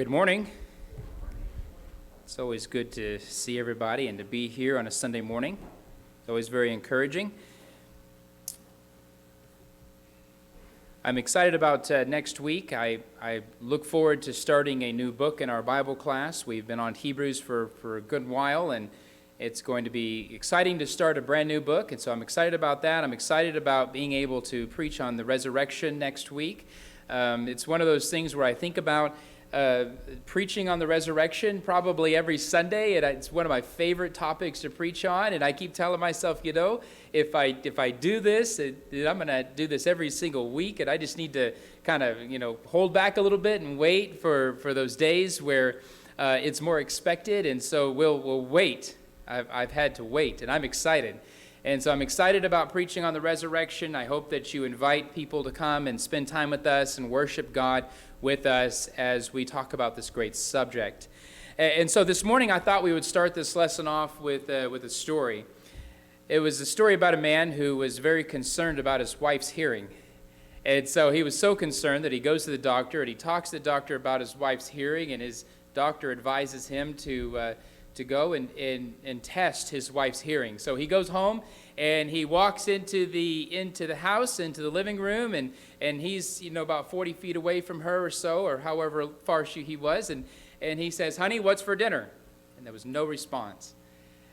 Good morning. It's always good to see everybody and to be here on a Sunday morning. It's always very encouraging. I'm excited about next week. I look forward to starting a new book in our Bible class. We've been on Hebrews for a good while, and it's going to be exciting to start a brand new book, and so I'm excited about that. I'm excited about being able to preach on the resurrection next week. It's one of those things where I think about preaching on the resurrection probably every Sunday, and it's one of my favorite topics to preach on. And I keep telling myself, if I do this, I'm going to do this every single week, and I just need to kind of hold back a little bit and wait for those days where it's more expected. And so we'll wait. I've had to wait, and I'm excited. And so I'm excited about preaching on the resurrection. I hope that you invite people to come and spend time with us and worship God with us as we talk about this great subject. And so this morning I thought we would start this lesson off with a story. It was a story about a man who was very concerned about his wife's hearing. And so he was so concerned that he goes to the doctor and he talks to the doctor about his wife's hearing, and his doctor advises him to go and test his wife's hearing. So he goes home and he walks into the house, into the living room, and he's about 40 feet away from her or so, or however far he was, and he says, "Honey, what's for dinner?" And there was no response.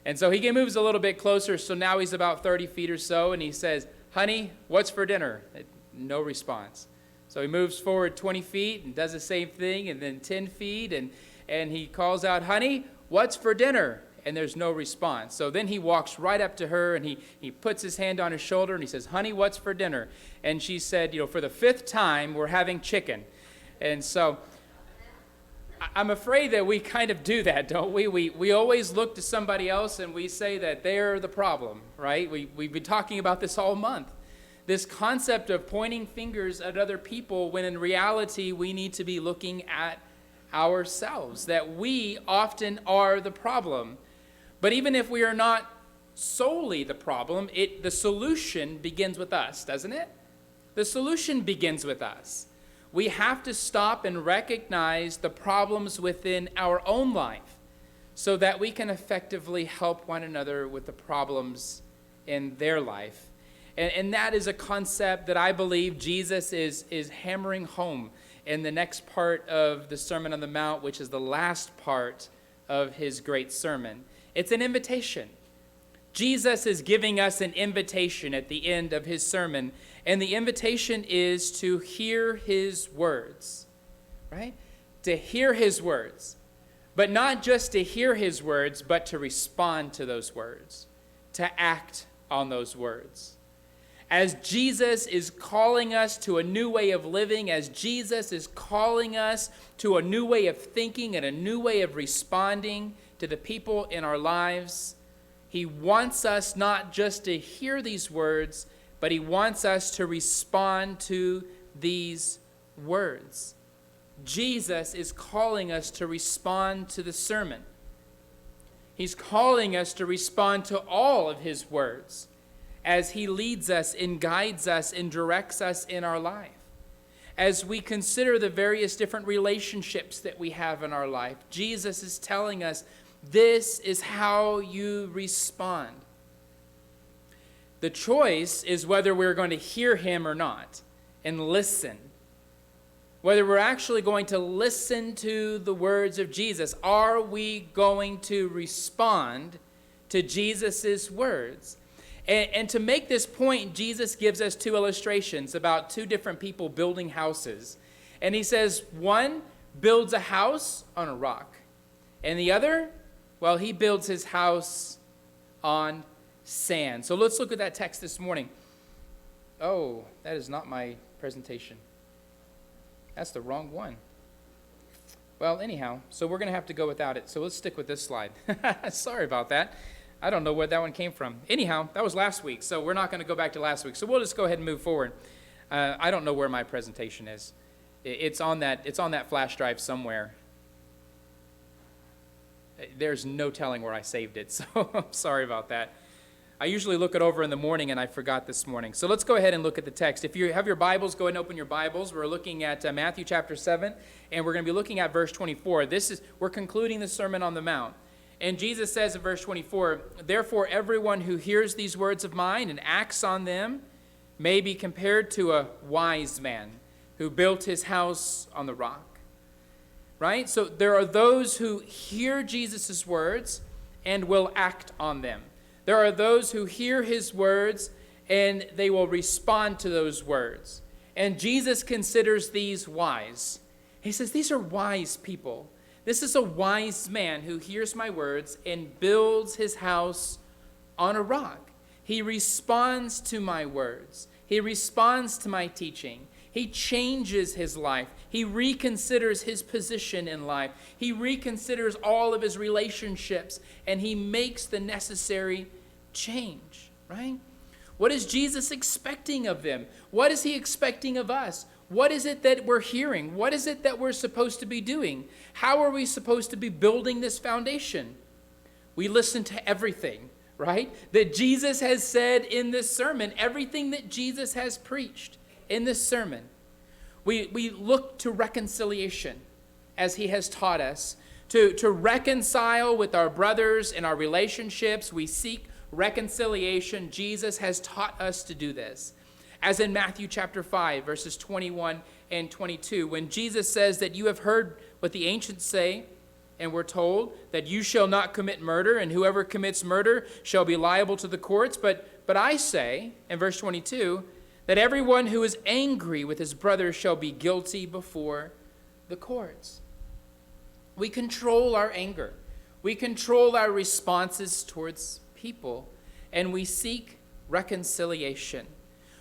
And so he moves a little bit closer, so now he's about 30 feet or so, and he says, "Honey, what's for dinner?" No response. So he moves forward 20 feet and does the same thing, and then 10 feet, and he calls out, "Honey, what's for dinner?" And there's no response. So then he walks right up to her, and he puts his hand on her shoulder, and he says, "Honey, what's for dinner?" And she said, "For the 5th time, we're having chicken." And so I'm afraid that we kind of do that, don't we? We always look to somebody else, and we say that they're the problem, right? We've been talking about this all month. This concept of pointing fingers at other people, when in reality we need to be looking at ourselves, that we often are the problem. But even if we are not solely the problem, the solution begins with us, doesn't it? The solution begins with us. We have to stop and recognize the problems within our own life so that we can effectively help one another with the problems in their life. And that is a concept that I believe Jesus is hammering home in the next part of the Sermon on the Mount, which is the last part of his great sermon. It's an invitation. Jesus is giving us an invitation at the end of his sermon, and the invitation is to hear his words, right? To hear his words, but not just to hear his words, but to respond to those words, to act on those words. As Jesus is calling us to a new way of living, as Jesus is calling us to a new way of thinking and a new way of responding to the people in our lives, he wants us not just to hear these words, but he wants us to respond to these words. Jesus is calling us to respond to the sermon. He's calling us to respond to all of his words as he leads us and guides us and directs us in our life. As we consider the various different relationships that we have in our life, Jesus is telling us this is how you respond. The choice is whether we're going to hear him or not and listen. Whether we're actually going to listen to the words of Jesus. Are we going to respond to Jesus' words? And to make this point, Jesus gives us 2 illustrations about 2 different people building houses. And he says, one builds a house on a rock. And the other, well, he builds his house on sand. So let's look at that text this morning. Oh, that is not my presentation. That's the wrong one. Well, anyhow, so we're going to have to go without it. So let's stick with this slide. Sorry about that. I don't know where that one came from. Anyhow, that was last week, so we're not going to go back to last week. So we'll just go ahead and move forward. I don't know where my presentation is. It's on that flash drive somewhere. There's no telling where I saved it, so I'm sorry about that. I usually look it over in the morning, and I forgot this morning. So let's go ahead and look at the text. If you have your Bibles, go ahead and open your Bibles. We're looking at Matthew chapter 7, and we're going to be looking at verse 24. We're concluding the Sermon on the Mount. And Jesus says in verse 24, "Therefore everyone who hears these words of mine and acts on them may be compared to a wise man who built his house on the rock." Right? So there are those who hear Jesus' words and will act on them. There are those who hear his words and they will respond to those words. And Jesus considers these wise. He says, these are wise people. This is a wise man who hears my words and builds his house on a rock. He responds to my words. He responds to my teaching. He changes his life. He reconsiders his position in life. He reconsiders all of his relationships, and he makes the necessary change, right? What is Jesus expecting of them? What is he expecting of us? What is it that we're hearing? What is it that we're supposed to be doing? How are we supposed to be building this foundation? We listen to everything, right? That Jesus has said in this sermon, everything that Jesus has preached in this sermon. We look to reconciliation as he has taught us, to reconcile with our brothers in our relationships. We seek reconciliation. Jesus has taught us to do this. As in Matthew chapter 5, verses 21 and 22, when Jesus says that you have heard what the ancients say, and we're told that you shall not commit murder, and whoever commits murder shall be liable to the courts. But I say, in verse 22, that everyone who is angry with his brother shall be guilty before the courts. We control our anger. We control our responses towards people, and we seek reconciliation.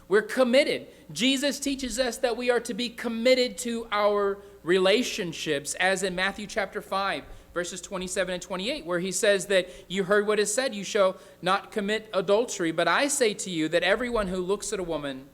We're committed. Jesus teaches us that we are to be committed to our relationships, as in Matthew chapter 5, verses 27 and 28, where he says that you heard what is said, you shall not commit adultery. But I say to you that everyone who looks at a woman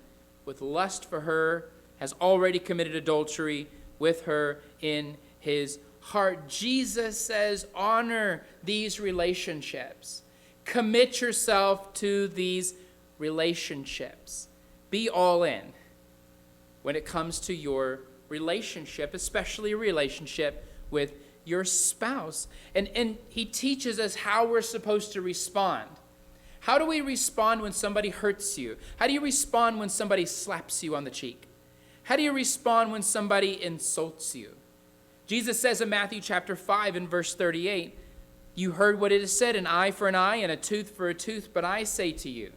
with lust for her has already committed adultery with her in his heart. Jesus says, honor these relationships. Commit yourself to these relationships. Be all in when it comes to your relationship, especially a relationship with your spouse. And he teaches us how we're supposed to respond. How do we respond when somebody hurts you? How do you respond when somebody slaps you on the cheek? How do you respond when somebody insults you? Jesus says in Matthew chapter 5 and verse 38, you heard what it is said, an eye for an eye and a tooth for a tooth, but I say to you.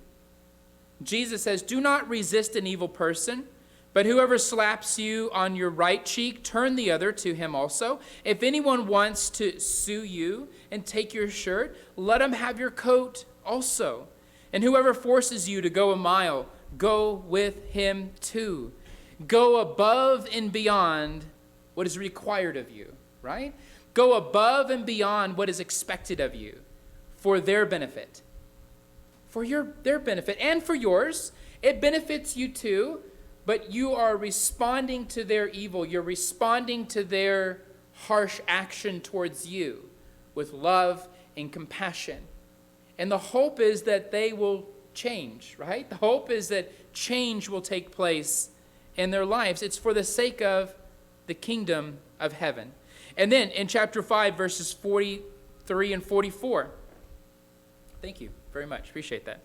Jesus says, do not resist an evil person, but whoever slaps you on your right cheek, turn the other to him also. If anyone wants to sue you and take your shirt, let him have your coat also. And whoever forces you to go a mile, go with him too. Go above and beyond what is required of you, right? Go above and beyond what is expected of you for their benefit. For their benefit and for yours. It benefits you too, but you are responding to their evil. You're responding to their harsh action towards you with love and compassion. And the hope is that they will change, right? The hope is that change will take place in their lives. It's for the sake of the kingdom of heaven. And then in chapter 5, verses 43 and 44. Thank you very much. Appreciate that.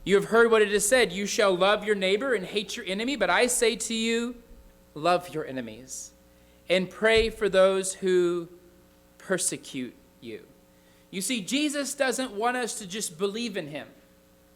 You have heard what it is said, you shall love your neighbor and hate your enemy. But I say to you, love your enemies and pray for those who persecute you. You see, Jesus doesn't want us to just believe in him,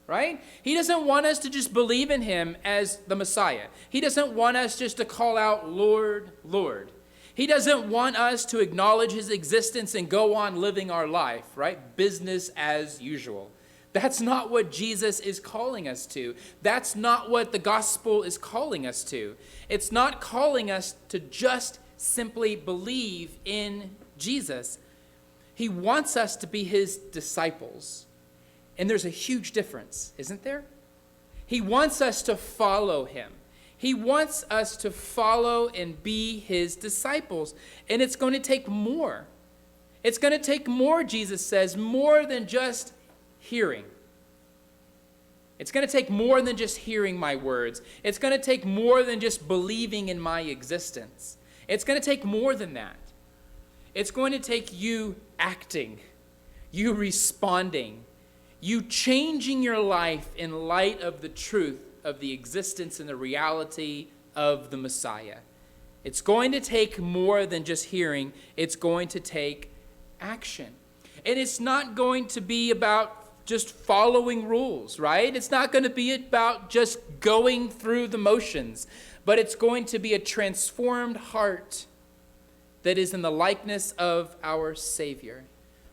right? He doesn't want us to just believe in him as the Messiah. He doesn't want us just to call out, Lord, Lord. He doesn't want us to acknowledge his existence and go on living our life, right? Business as usual. That's not what Jesus is calling us to. That's not what the gospel is calling us to. It's not calling us to just simply believe in Jesus. He wants us to be his disciples. And there's a huge difference, isn't there? He wants us to follow him. He wants us to follow and be his disciples. And it's going to take more. It's going to take more, Jesus says, more than just hearing. It's going to take more than just hearing my words. It's going to take more than just believing in my existence. It's going to take more than that. It's going to take you acting, you responding, you changing your life in light of the truth of the existence and the reality of the Messiah. It's going to take more than just hearing. It's going to take action. And it's not going to be about just following rules, right? It's not going to be about just going through the motions, but it's going to be a transformed heart that is in the likeness of our Savior.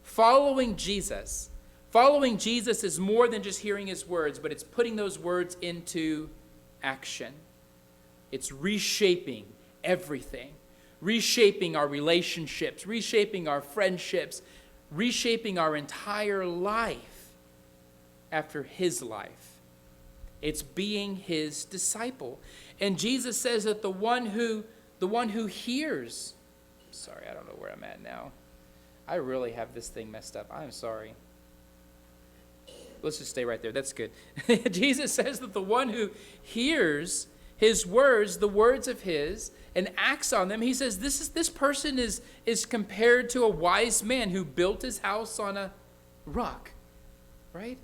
Following Jesus is more than just hearing his words, but it's putting those words into action. It's reshaping everything, reshaping our relationships, reshaping our friendships, reshaping our entire life after his life. It's being his disciple. And Jesus says that the one who hears, sorry, I don't know where I'm at now. I really have this thing messed up. I'm sorry. Let's just stay right there. That's good. Jesus says that the one who hears his words, the words of his, and acts on them, he says this person is compared to a wise man who built his house on a rock, right?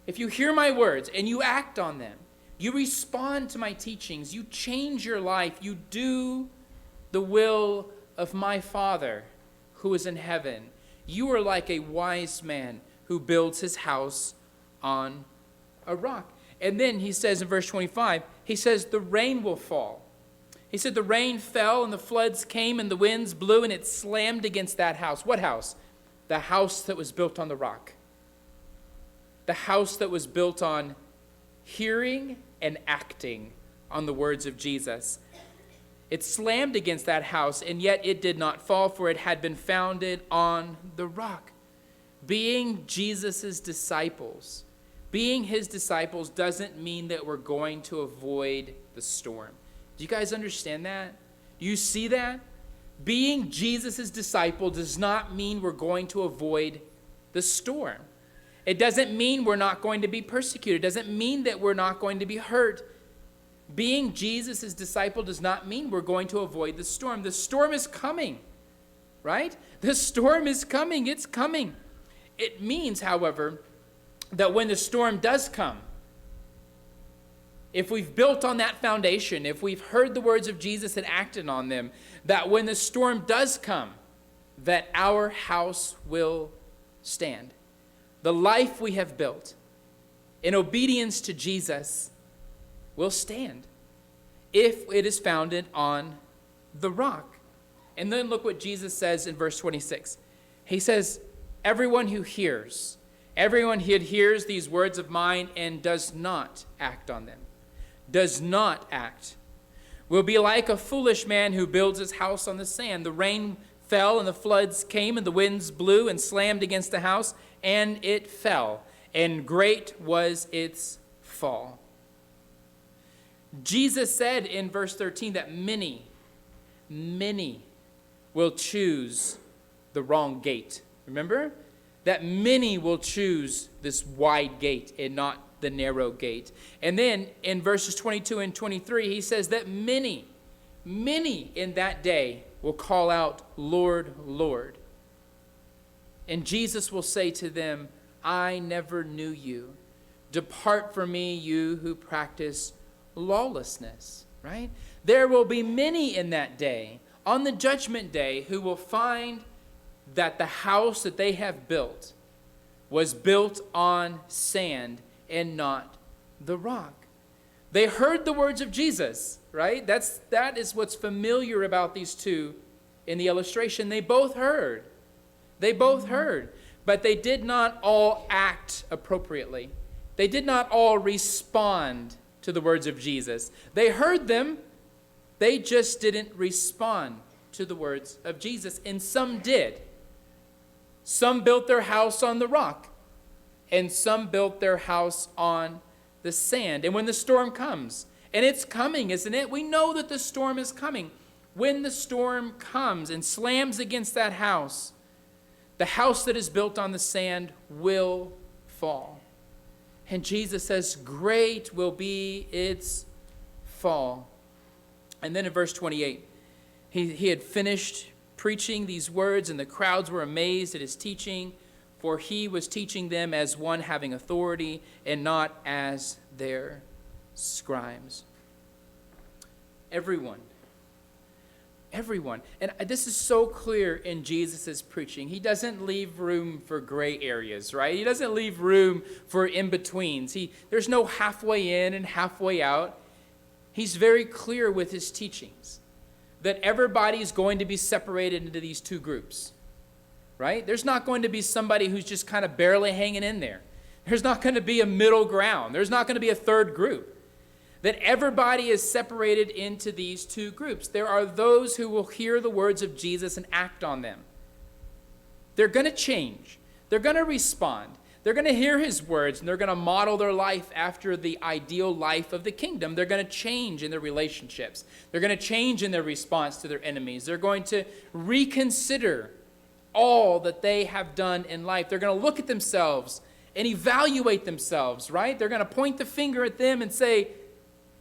If you hear my words and you act on them, you respond to my teachings, you change your life, you do the will of my Father who is in heaven, you are like a wise man who builds his house on a rock. And then he says in verse 25, he says the rain will fall. He said the rain fell and the floods came and the winds blew and it slammed against that house. What house? The house that was built on the rock. The house that was built on hearing and acting on the words of Jesus. It slammed against that house, and yet it did not fall, for it had been founded on the rock. Being Jesus' disciples, being his disciples doesn't mean that we're going to avoid the storm. Do you guys understand that? Do you see that? Being Jesus' disciple does not mean we're going to avoid the storm. It doesn't mean we're not going to be persecuted. It doesn't mean that we're not going to be hurt. Being Jesus' disciple does not mean we're going to avoid the storm. The storm is coming, right? The storm is coming. It's coming. It means, however, that when the storm does come, if we've built on that foundation, if we've heard the words of Jesus and acted on them, that when the storm does come, that our house will stand. The life we have built in obedience to Jesus will stand if it is founded on the rock. And then look what Jesus says in verse 26. He says, everyone who hears these words of mine and does not act on them, does not act, will be like a foolish man who builds his house on the sand. The rain fell and the floods came and the winds blew and slammed against the house, and it fell, and great was its fall. Jesus said in verse 13 that many will choose the wrong gate. Remember? That many will choose this wide gate and not the narrow gate. And then in verses 22 and 23, he says that many in that day will call out, Lord, Lord. And Jesus will say to them, I never knew you. Depart from me, you who practice lawlessness, right? There will be many in that day, on the judgment day, who will find that the house that they have built was built on sand and not the rock. They heard the words of Jesus, right? That is what's familiar about these two in the illustration. They both heard, but they did not all act appropriately. They did not all respond to the words of Jesus. They heard them, they just didn't respond to the words of Jesus, and some did. Some built their house on the rock, and some built their house on the sand. And when the storm comes, and it's coming, isn't it? We know that the storm is coming. When the storm comes and slams against that house, the house that is built on the sand will fall. And Jesus says, great will be its fall. And then in verse 28, he had finished preaching these words, and the crowds were amazed at his teaching, for he was teaching them as one having authority and not as their scribes. Everyone. And this is so clear in Jesus' preaching. He doesn't leave room for gray areas, right? He doesn't leave room for in-betweens. There's no halfway in and halfway out. He's very clear with his teachings that everybody's going to be separated into these two groups, right? There's not going to be somebody who's just kind of barely hanging in there. There's not going to be a middle ground. There's not going to be a third group. That everybody is separated into these two groups. There are those who will hear the words of Jesus and act on them. They're going to change. They're going to respond. They're going to hear his words, and they're going to model their life after the ideal life of the kingdom. They're going to change in their relationships. They're going to change in their response to their enemies. They're going to reconsider all that they have done in life. They're going to look at themselves and evaluate themselves, right? They're going to point the finger at them and say,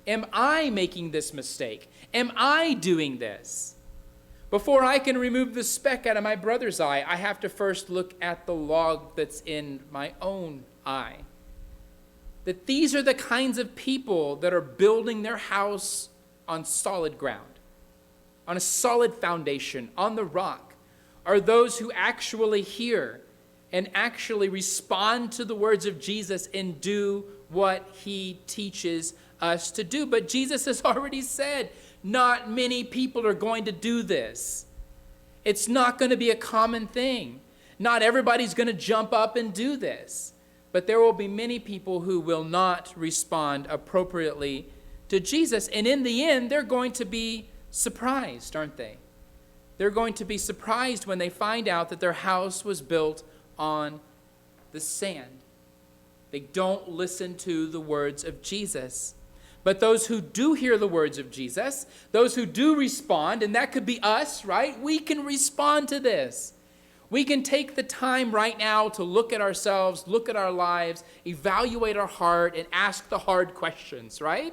am I making this mistake? Am I doing this? Before I can remove the speck out of my brother's eye, I have to first look at the log that's in my own eye. That these are the kinds of people that are building their house on solid ground, on a solid foundation, on the rock, are those who actually hear and actually respond to the words of Jesus and do what he teaches us to do. But Jesus has already said, not many people are going to do this. It's not going to be a common thing. Not everybody's going to jump up and do this. But there will be many people who will not respond appropriately to Jesus. And in the end, they're going to be surprised, aren't they? They're going to be surprised when they find out that their house was built on the sand. They don't listen to the words of Jesus. But those who do hear the words of Jesus, those who do respond, and that could be us, right? We can respond to this. We can take the time right now to look at ourselves, look at our lives, evaluate our heart, and ask the hard questions, right?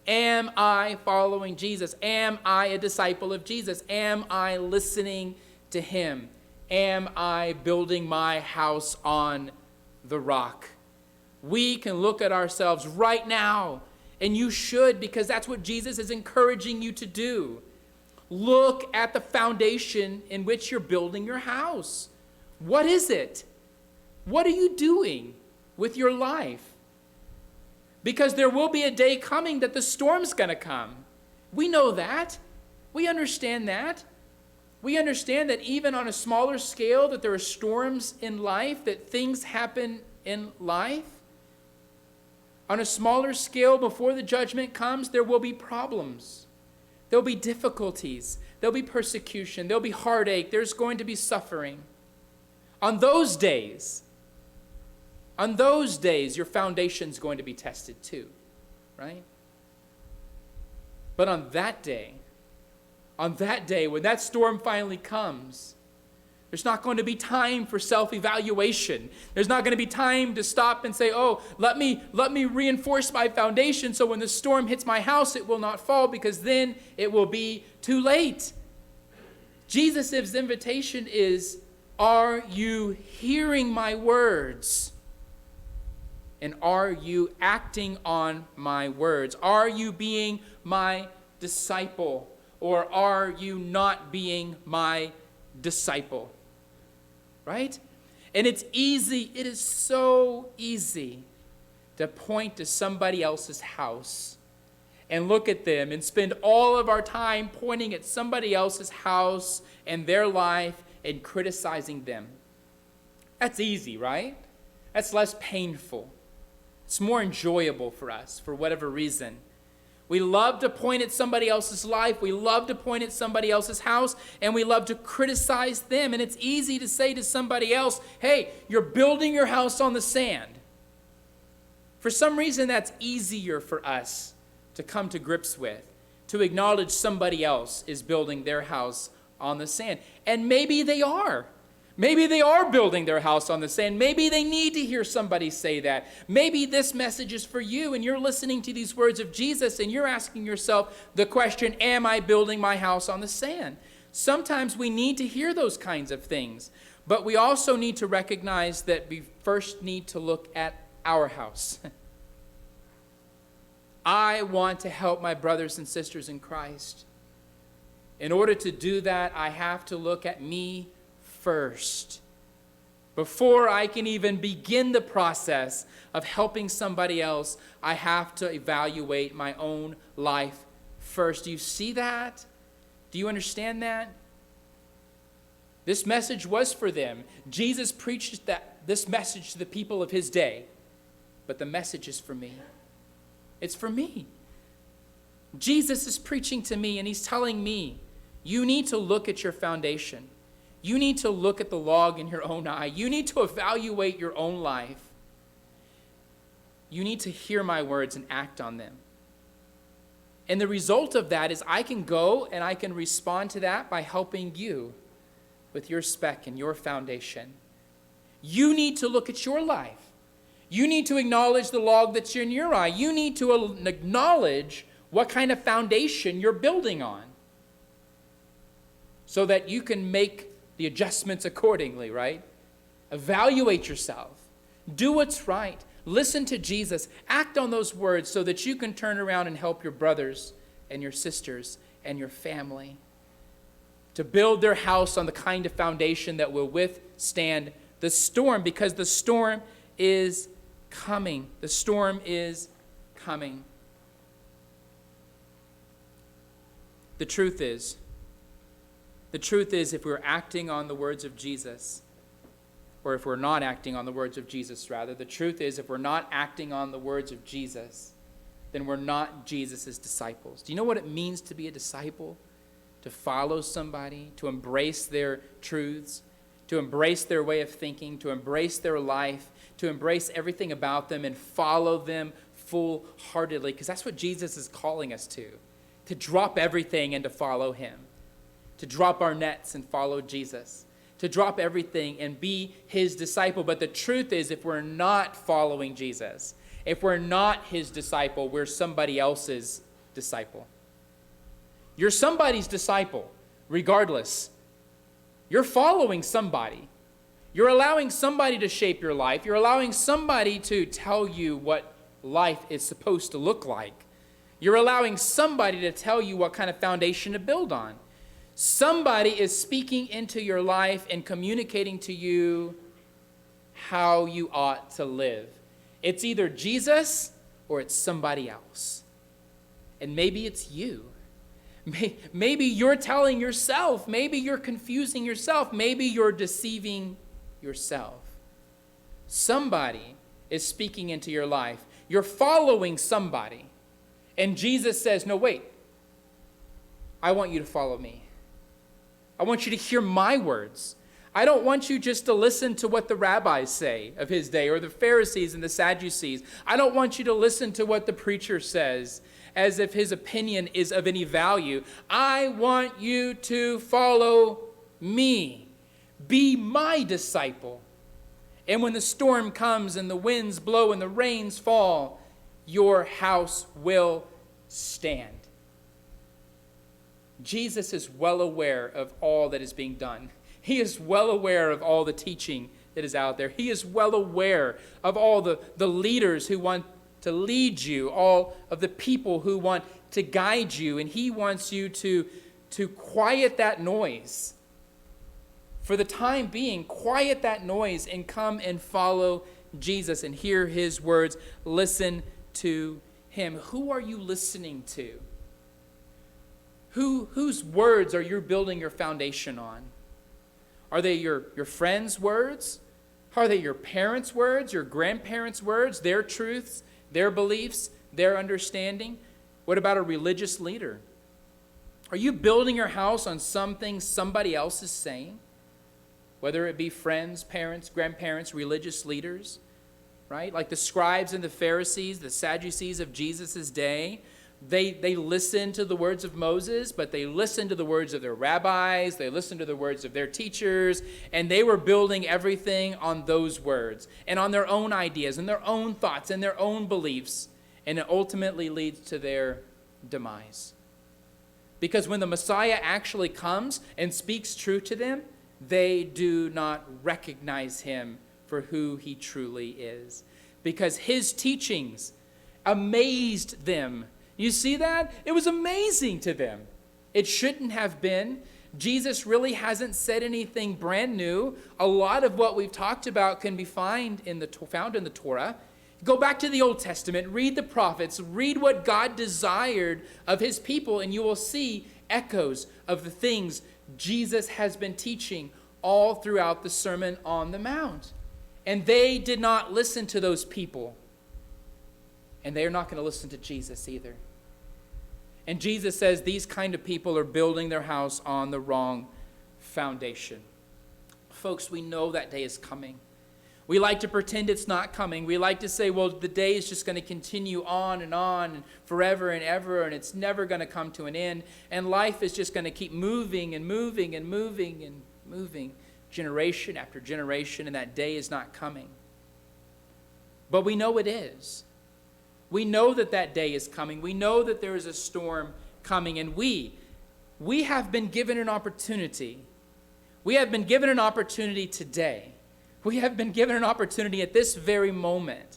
Am I following Jesus? Am I a disciple of Jesus? Am I listening to him? Am I building my house on the rock? We can look at ourselves right now. And you should, because that's what Jesus is encouraging you to do. Look at the foundation in which you're building your house. What is it? What are you doing with your life? Because there will be a day coming that the storm's going to come. We know that. We understand that. We understand that even on a smaller scale, that there are storms in life, that things happen in life. On a smaller scale, before the judgment comes, there will be problems. There'll be difficulties. There'll be persecution. There'll be heartache. There's going to be suffering. On those days, your foundation's going to be tested too, right? But on that day, when that storm finally comes, there's not going to be time for self-evaluation. There's not going to be time to stop and say, oh, let me reinforce my foundation so when the storm hits my house, it will not fall, because then it will be too late. Jesus' invitation is, are you hearing my words? And are you acting on my words? Are you being my disciple? Or are you not being my disciple? Right? And it's easy, it is so easy to point to somebody else's house and look at them and spend all of our time pointing at somebody else's house and their life and criticizing them. That's easy, right? That's less painful. It's more enjoyable for us for whatever reason. We love to point at somebody else's life. We love to point at somebody else's house, and we love to criticize them. And it's easy to say to somebody else, hey, you're building your house on the sand. For some reason, that's easier for us to come to grips with, to acknowledge somebody else is building their house on the sand. And maybe they are. Maybe they are building their house on the sand. Maybe they need to hear somebody say that. Maybe this message is for you and you're listening to these words of Jesus and you're asking yourself the question, am I building my house on the sand? Sometimes we need to hear those kinds of things, but we also need to recognize that we first need to look at our house. I want to help my brothers and sisters in Christ. In order to do that, I have to look at me first. Before I can even begin the process of helping somebody else, I have to evaluate my own life first. Do you see that? Do you understand that? This message was for them. Jesus preached this message to the people of his day, but the message is for me. It's for me. Jesus is preaching to me, and he's telling me, you need to look at your foundation. You need to look at the log in your own eye. You need to evaluate your own life. You need to hear my words and act on them. And the result of that is I can go and I can respond to that by helping you with your speck and your foundation. You need to look at your life. You need to acknowledge the log that's in your eye. You need to acknowledge what kind of foundation you're building on so that you can make the adjustments accordingly, right? Evaluate yourself. Do what's right. Listen to Jesus. Act on those words so that you can turn around and help your brothers and your sisters and your family to build their house on the kind of foundation that will withstand the storm, because the storm is coming. The storm is coming. The truth is, if we're acting on the words of Jesus, or if we're not acting on the words of Jesus, rather, the truth is, if we're not acting on the words of Jesus, then we're not Jesus' disciples. Do you know what it means to be a disciple? To follow somebody, to embrace their truths, to embrace their way of thinking, to embrace their life, to embrace everything about them and follow them full-heartedly, because that's what Jesus is calling us to drop everything and to follow him. To drop our nets and follow Jesus, to drop everything and be his disciple. But the truth is, if we're not following Jesus, if we're not his disciple, we're somebody else's disciple. You're somebody's disciple, regardless. You're following somebody. You're allowing somebody to shape your life. You're allowing somebody to tell you what life is supposed to look like. You're allowing somebody to tell you what kind of foundation to build on. Somebody is speaking into your life and communicating to you how you ought to live. It's either Jesus or it's somebody else. And maybe it's you. Maybe you're telling yourself. Maybe you're confusing yourself. Maybe you're deceiving yourself. Somebody is speaking into your life. You're following somebody. And Jesus says, no, wait. I want you to follow me. I want you to hear my words. I don't want you just to listen to what the rabbis say of his day, or the Pharisees and the Sadducees. I don't want you to listen to what the preacher says as if his opinion is of any value. I want you to follow me. Be my disciple. And when the storm comes and the winds blow and the rains fall, your house will stand. Jesus is well aware of all that is being done. He is well aware of all the teaching that is out there. He is well aware of all the leaders who want to lead you, all of the people who want to guide you, and he wants you to quiet that noise. For the time being, quiet that noise and come and follow Jesus and hear his words. Listen to him. Who are you listening to? Whose words are you building your foundation on? Are they your friends' words? Are they your parents' words, your grandparents' words, their truths, their beliefs, their understanding? What about a religious leader? Are you building your house on something somebody else is saying? Whether it be friends, parents, grandparents, religious leaders, right? Like the scribes and the Pharisees, the Sadducees of Jesus' day. They listened to the words of Moses, but they listened to the words of their rabbis, they listened to the words of their teachers, and they were building everything on those words and on their own ideas and their own thoughts and their own beliefs, and it ultimately leads to their demise. Because when the Messiah actually comes and speaks truth to them, they do not recognize him for who he truly is. Because his teachings amazed them. You see that? It was amazing to them. It shouldn't have been. Jesus really hasn't said anything brand new. A lot of what we've talked about can be found in the Torah. Go back to the Old Testament, read the prophets, read what God desired of his people, and you will see echoes of the things Jesus has been teaching all throughout the Sermon on the Mount. And they did not listen to those people. And they are not going to listen to Jesus either. And Jesus says these kind of people are building their house on the wrong foundation. Folks, we know that day is coming. We like to pretend it's not coming. We like to say, well, the day is just going to continue on and forever and ever, and it's never going to come to an end. And life is just going to keep moving and moving and moving and moving, generation after generation, and that day is not coming. But we know it is. We know that that day is coming. We know that there is a storm coming, and we have been given an opportunity. We have been given an opportunity today. We have been given an opportunity at this very moment.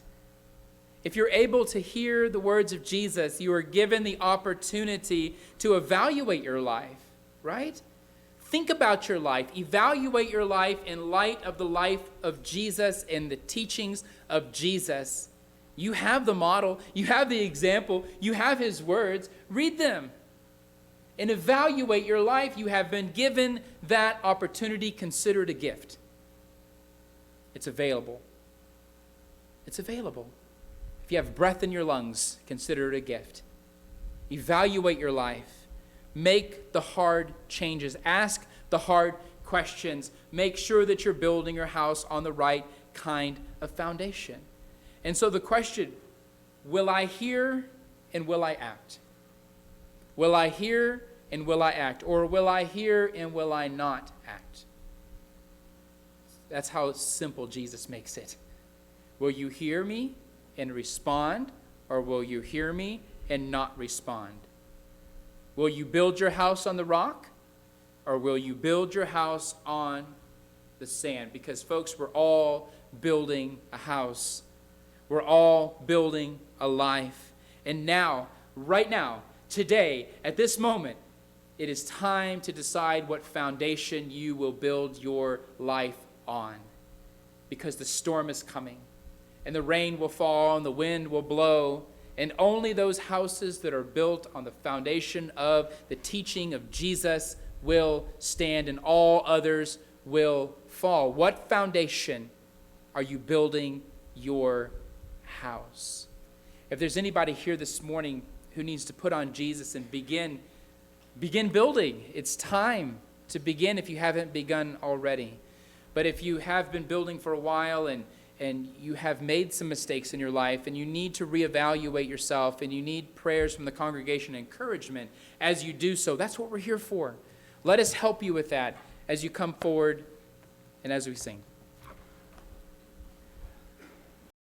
If you're able to hear the words of Jesus, you are given the opportunity to evaluate your life, right? Think about your life. Evaluate your life in light of the life of Jesus and the teachings of Jesus. You have the model. You have the example. You have his words. Read them and evaluate your life. You have been given that opportunity. Consider it a gift. It's available. It's available. If you have breath in your lungs, consider it a gift. Evaluate your life. Make the hard changes. Ask the hard questions. Make sure that you're building your house on the right kind of foundation. And so the question, will I hear and will I act? Will I hear and will I act? Or will I hear and will I not act? That's how simple Jesus makes it. Will you hear me and respond, or will you hear me and not respond? Will you build your house on the rock, or will you build your house on the sand? Because, folks, we're all building a house. We're all building a life. And now, right now, today, at this moment, it is time to decide what foundation you will build your life on, because the storm is coming and the rain will fall and the wind will blow, and only those houses that are built on the foundation of the teaching of Jesus will stand, and all others will fall. What foundation are you building your house? If there's anybody here this morning who needs to put on Jesus and begin building, it's time to begin if you haven't begun already. But if you have been building for a while and you have made some mistakes in your life and you need to reevaluate yourself and you need prayers from the congregation, encouragement as you do so, that's what we're here for. Let us help you with that as you come forward and as we sing.